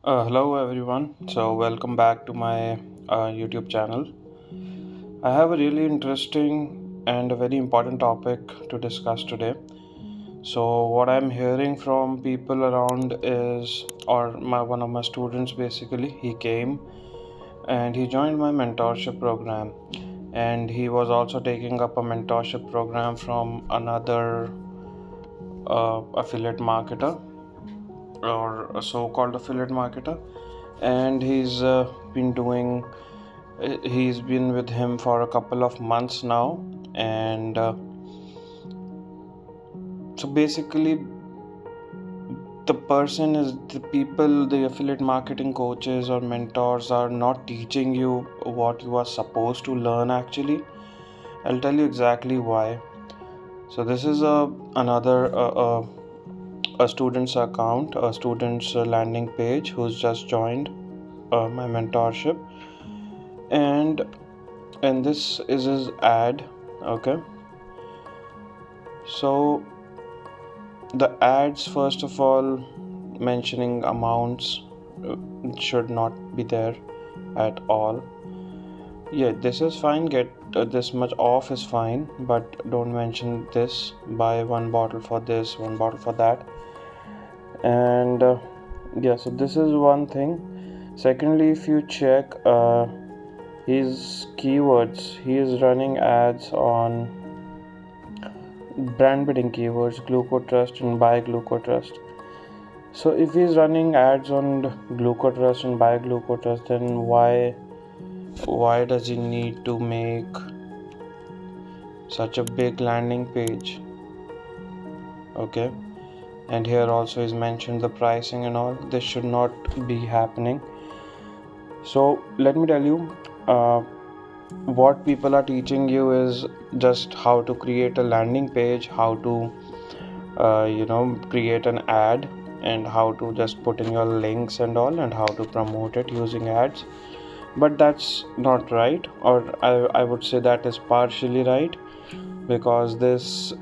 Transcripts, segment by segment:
Hello everyone. So welcome back to my YouTube channel. I have a really interesting and a very important topic to discuss today. So what I'm hearing from people around is, or one of my students basically, he came and he joined my mentorship program, and he was also taking up a mentorship program from another affiliate marketer or a so-called affiliate marketer, and he's been with him for a couple of months now. And so basically the affiliate marketing coaches or mentors are not teaching you what you are supposed to learn actually. I'll tell you exactly why. So this is a student's account, a student's landing page, who's just joined my mentorship, and this is his ad. Okay, so the ads, first of all, mentioning amounts should not be there at all. Yeah, this is fine, get this much off is fine, but don't mention this, buy one bottle for this, one bottle for that. And yeah, so this is one thing. Secondly, if you check his keywords, he is running ads on brand building keywords, GlucoTrust and buy GlucoTrust. So if he's running ads on GlucoTrust and buy GlucoTrust, then why does he need to make such a big landing page? Okay, and here also is mentioned the pricing and all. This should not be happening. So let me tell you, what people are teaching you is just how to create a landing page, how to create an ad, and how to just put in your links and all, and how to promote it using ads. But that's not right, or I would say that is partially right, because this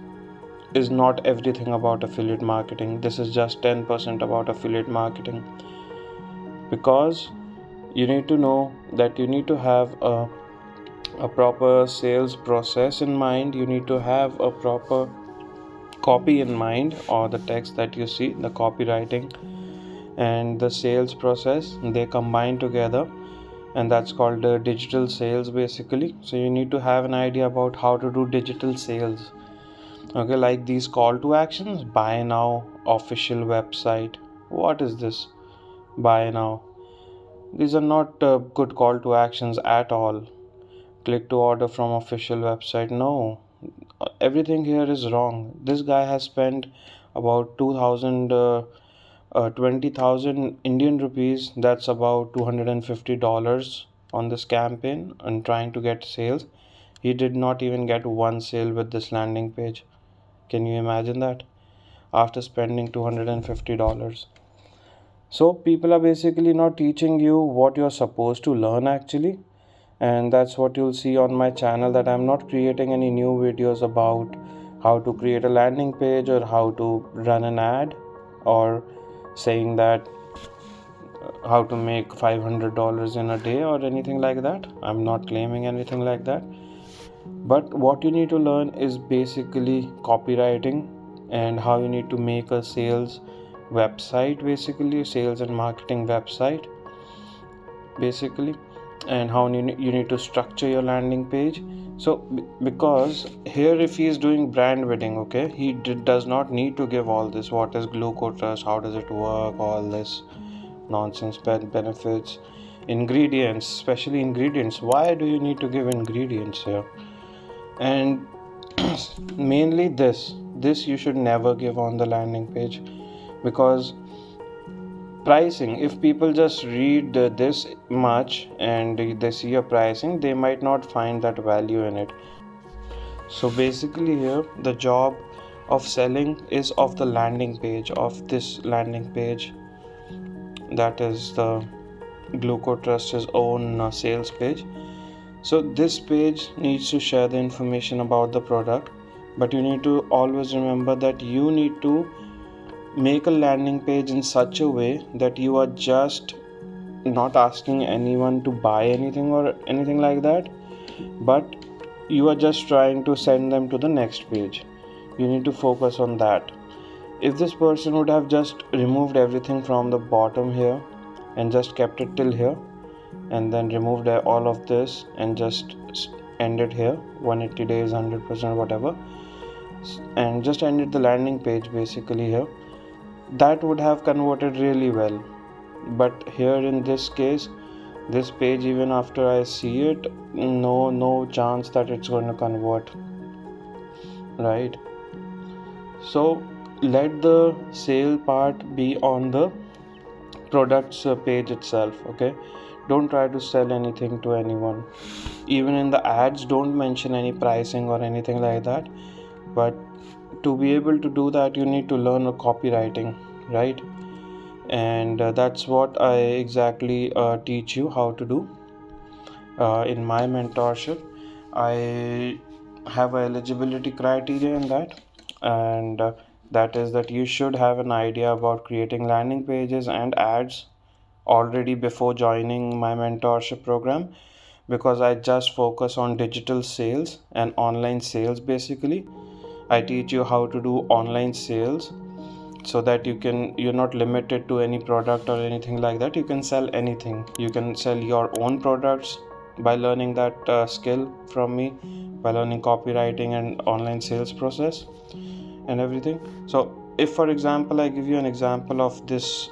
is not everything about affiliate marketing. This is just 10% about affiliate marketing, because you need to know that you need to have a proper sales process in mind. You need to have a proper copy in mind, or the text that you see, the copywriting and the sales process, they combine together, and that's called digital sales basically. So you need to have an idea about how to do digital sales. Okay, like these call to actions: buy now, official website. What is this? Buy now. These are not good call to actions at all. Click to order from official website. No, everything here is wrong. This guy has spent about 20,000 Indian rupees, that's about $250, on this campaign and trying to get sales. He did not even get one sale with this landing page. Can you imagine that? After spending $250. So people are basically not teaching you what you're supposed to learn actually. And that's what you'll see on my channel, that I'm not creating any new videos about how to create a landing page or how to run an ad, or saying that how to make $500 in a day or anything like that. I'm not claiming anything like that. But what you need to learn is basically copywriting, and how you need to make a sales website, basically sales and marketing website basically, and how you need to structure your landing page. So because here, if he is doing brand bidding, okay, he does not need to give all this. What is GlucoTrust, how does it work, all this nonsense, benefits, ingredients, especially ingredients. Why do you need to give ingredients here? And mainly this you should never give on the landing page, because pricing, if people just read this much and they see a pricing, they might not find that value in it. So basically here, the job of selling is of the landing page, of this landing page, that is the GlucoTrust's own sales page. So this page needs to share the information about the product, but you need to always remember that you need to make a landing page in such a way that you are just not asking anyone to buy anything or anything like that, but you are just trying to send them to the next page. You need to focus on that. If this person would have just removed everything from the bottom here and just kept it till here, and then removed all of this and just ended here 180 days, 100%, whatever, and just ended the landing page basically here, that would have converted really well. But here in this case, this page, even after I see it, no chance that it's going to convert, right? So let the sale part be on the products page itself. Okay, don't try to sell anything to anyone. Even in the ads, don't mention any pricing or anything like that. But to be able to do that, you need to learn a copywriting, right? And that's what I exactly teach you how to do in my mentorship. I have a eligibility criteria in that, and that is that you should have an idea about creating landing pages and ads already before joining my mentorship program, because I just focus on digital sales and online sales. Basically, I teach you how to do online sales so that you're not limited to any product or anything like that. You can sell anything. You can sell your own products by learning that skill from me, by learning copywriting and online sales process and everything. So if, for example, I give you an example of this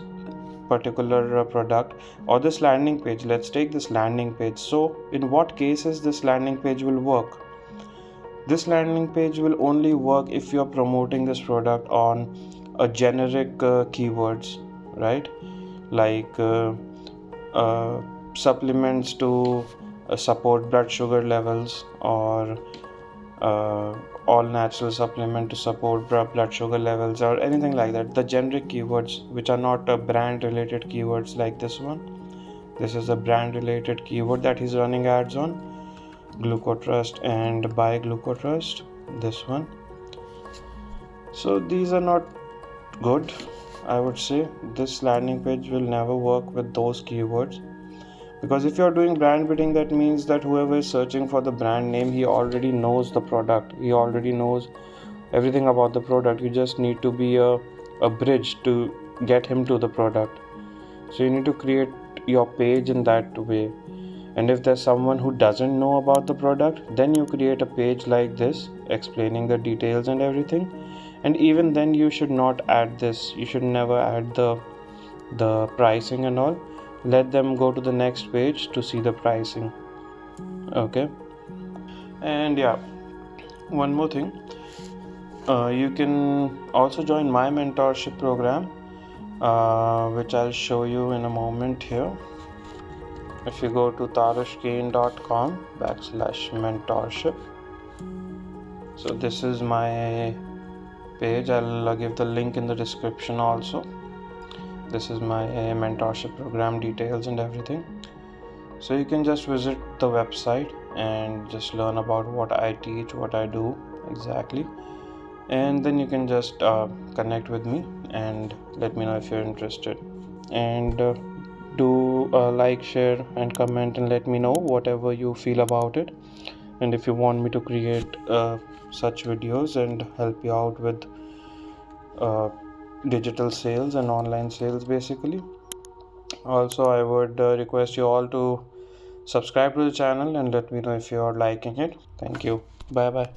particular product or this landing page, let's take this landing page. So in what cases this landing page will work? This landing page will only work if you're promoting this product on a generic keywords, right? Like supplements to support blood sugar levels, or all natural supplement to support blood sugar levels, or anything like that. The generic keywords which are not brand related keywords, like this one. This is a brand related keyword that he's running ads on, Glucotrust and buy Glucotrust, this one. So these are not good. I would say this landing page will never work with those keywords, because if you're doing brand bidding, that means that whoever is searching for the brand name, he already knows the product, he already knows everything about the product. You just need to be a bridge to get him to the product. So you need to create your page in that way. And if there's someone who doesn't know about the product, then you create a page like this explaining the details and everything. And even then, you should not add this. You should never add the pricing and all. Let them go to the next page to see the pricing. Okay. And yeah, one more thing. You can also join my mentorship program, which I'll show you in a moment here. If you go to tarushkane.com/mentorship, so this is my page. I'll give the link in the description also. This is my mentorship program details and everything. So you can just visit the website and just learn about what I teach, what I do exactly, and then you can just connect with me and let me know if you're interested. And do like, share and comment, and let me know whatever you feel about it, and if you want me to create such videos and help you out with digital sales and online sales basically. Also, I would request you all to subscribe to the channel and let me know if you are liking it. Thank you. Bye bye.